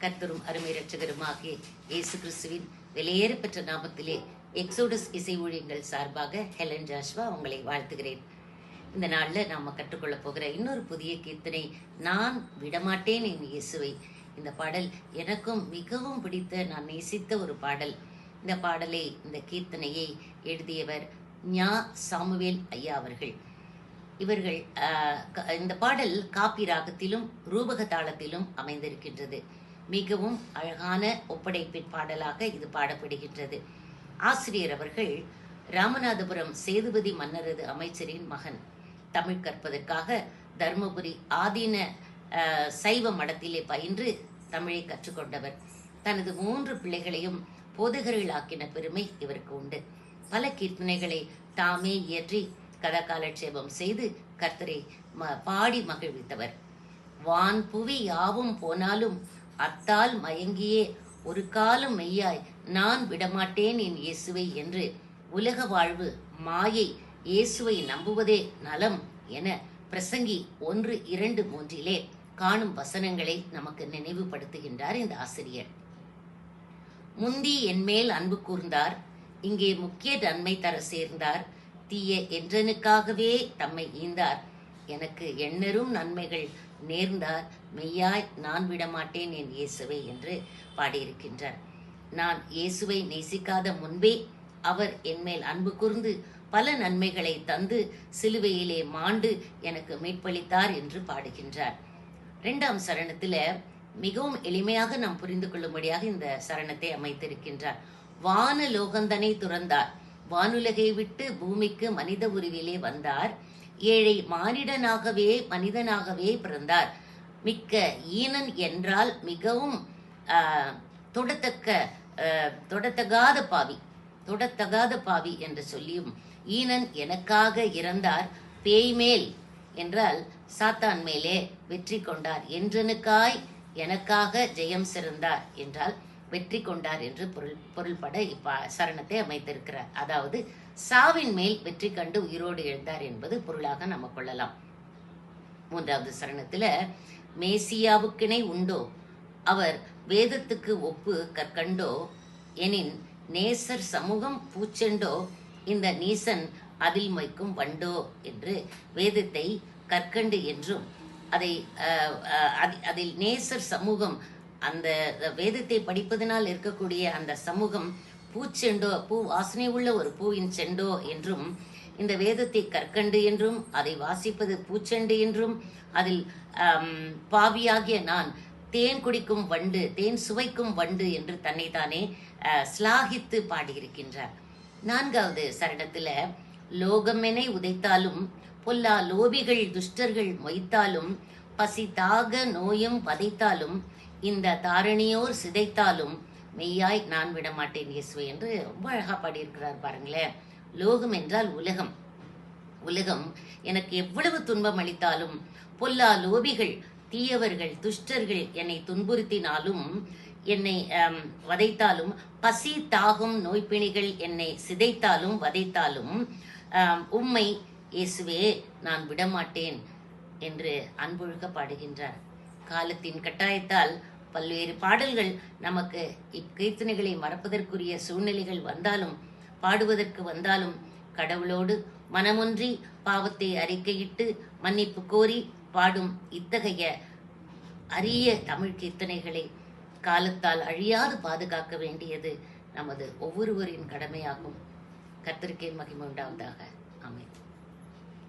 கர்த்தரும் அருமை இரட்சகருமாகிய இயேசு கிறிஸ்துவின் வெளியேறப்பெற்ற நாமத்திலே எக்ஸோடஸ் இசை ஊழியங்கள் சார்பாக ஹெலன் ஜாஷ்வா உங்களை வாழ்த்துகிறேன். இந்த நாளில் நாம் கற்றுக்கொள்ள போகிற இன்னொரு புதிய கீர்த்தனை, நான் விடமாட்டேன் என் இயேசுவை. இந்த பாடல் எனக்கும் மிகவும் பிடித்த, நான் நேசித்த ஒரு பாடல். இந்த பாடலை, இந்த கீர்த்தனையை எழுதியவர் ஞா சாமுவேல் ஐயா அவர்கள். இவர்கள் இந்த பாடல் காப்பி ராகத்திலும் ரூபக தாளத்திலும் அமைந்திருக்கின்றது. மிகவும் அழகான ஒப்படைப்பின் பாடலாக இது பாடப்படுகின்றது. ஆசிரியர் அவர்கள் ராமநாதபுரம் சேதுபதி மன்னரது அமைச்சரின் மகன். தமிழ் கற்பதற்காக தர்மபுரி ஆதீன சைவ மடத்திலே பயின்று தமிழை கற்றுக்கொண்டவர். தனது 3 பிள்ளைகளையும் போதகர்களாக்கின பெருமை இவருக்கு உண்டு. பல கீர்த்தனைகளை தாமே இயற்றி கதாகாலட்சேபம் செய்து கர்த்தரை பாடி மகிழ்வித்தவர். வான் புவி யாவும் போனாலும் அத்தால் மயங்கியே ஒரு காலம் மெய்யாய் நான் விடமாட்டேன் என் இயேசுவை என்று உலக வாழ்வு மாயை இயேசுவை நம்புவதே நலம் என பிரசங்கி 1:2-3 காணும் வசனங்களை நமக்கு நினைவுபடுத்துகின்றார் இந்த ஆசிரியர். முந்தி என்மேல் அன்பு கூர்ந்தார், இங்கே முக்கிய நன்மை தர சேர்ந்தார், தீய என்றனுக்காகவே தம்மை ஈந்தார், எனக்கு எண்ணரும் நன்மைகள் நேர்ந்தார், மெய்யாய் நான் விடமாட்டேன் என் இயேசுவை என்று பாடியிருக்கின்றார். நான் இயேசுவை நேசிக்காத முன்பே அவர் என்மேல் அன்பு கூர்ந்து பல நன்மைகளை தந்து சிலுவையிலே மாண்டு எனக்கு மீட்பளித்தார் என்று பாடுகின்றார். 2ஆம் சரணத்துல மிகவும் எளிமையாக நாம் புரிந்து கொள்ளும்படியாக இந்த சரணத்தை அமைத்திருக்கின்றார். வான லோகந்தனை துறந்தார், வானுலகை விட்டு பூமிக்கு மனித உருவிலே வந்தார், ஏழை மானிடனாகவே மனிதனாகவே பிறந்தார், மிக்க ஈனன் என்றால் மிகவும் தொடத்தகாத பாவி என்று சொல்லியும் ஈனன் எனக்காக இறந்தார், பேய் மேல் என்றால் சாத்தான் மேலே வெற்றி கொண்டார், என்றனுக்காய் எனக்காக ஜெயம் சிறந்தார் என்றால் வெற்றி கொண்டார் என்று பொருள்பட சரணத்தை அமைத்திருக்கிறார். அதாவது சாவின் மேல் வெற்றி கண்டு உயிரோடு எழுந்தார் என்பது பொருளாக நம்ம கொள்ளலாம். 3வது சரணத்துல மேசியாவுக்கிணை உண்டோ, அவர் வேதத்துக்கு ஒப்பு கற்கண்டோ, எனின் நேசர் சமூகம் பூச்செண்டோ, இந்த நீசன் அதில் மொய்க்கும் வண்டோ என்று வேதத்தை கற்கண்டு என்றும் அதில் நேசர் சமூகம், அந்த வேதத்தை படிப்பதனால் இருக்கக்கூடிய அந்த சமூகம் பூச்செண்டோ, பூ வாசனை உள்ள ஒரு பூவின் செண்டோ என்றும், இந்த வேதத்தை கற்கண்டு என்றும் அதை வாசிப்பது பூச்செண்டு என்றும், அதில் பாவியாகிய நான் தேன் குடிக்கும் வண்டு, தேன் சுவைக்கும் வண்டு என்று தன்னைத்தானே ஸ்லாகித்து பாடியிருக்கின்றார். 4வது சரணத்துல லோகமெனை உதைத்தாலும் பொல்லா லோபிகள் துஷ்டர்கள் மொய்த்தாலும் பசி தாக நோயும் வதைத்தாலும் இந்த தாரணியோர் சிதைத்தாலும் மெய்யாய் நான் விடமாட்டேன் இயேசுவை என்று ரொம்ப அழகா பாடியிருக்கிறார். பாருங்களேன், லோகம் என்றால் உலகம். உலகம் எனக்கு எவ்வளவு துன்பம் அளித்தாலும், பொல்லா லோபிகள் தீயவர்கள் துஷ்டர்கள் என்னை துன்புறுத்தினாலும், என்னை வதைத்தாலும், பசி தாகம் நோய்பிணிகள் என்னை சிதைத்தாலும் வதைத்தாலும், உம்மை இயேசுவே நான் விடமாட்டேன் என்று அன்பொழுக பாடுகின்றார். காலத்தின் கட்டாயத்தால் பல்வேறு பாடல்கள் நமக்கு இக்கீர்த்தனைகளை மறப்பதற்குரிய சூழ்நிலைகள் வந்தாலும், பாடுவதற்கு வந்தாலும், கடவுளோடு மனமொன்றி பாவத்தை அறிக்கையிட்டு மன்னிப்பு கோரி பாடும் இத்தகைய அரிய தமிழ் கீர்த்தனைகளை காலத்தால் அழியாது பாதுகாக்க வேண்டியது நமது ஒவ்வொருவரின் கடமையாகும். கர்த்தருக்கே மகிமை உண்டாவதாக. ஆமென்.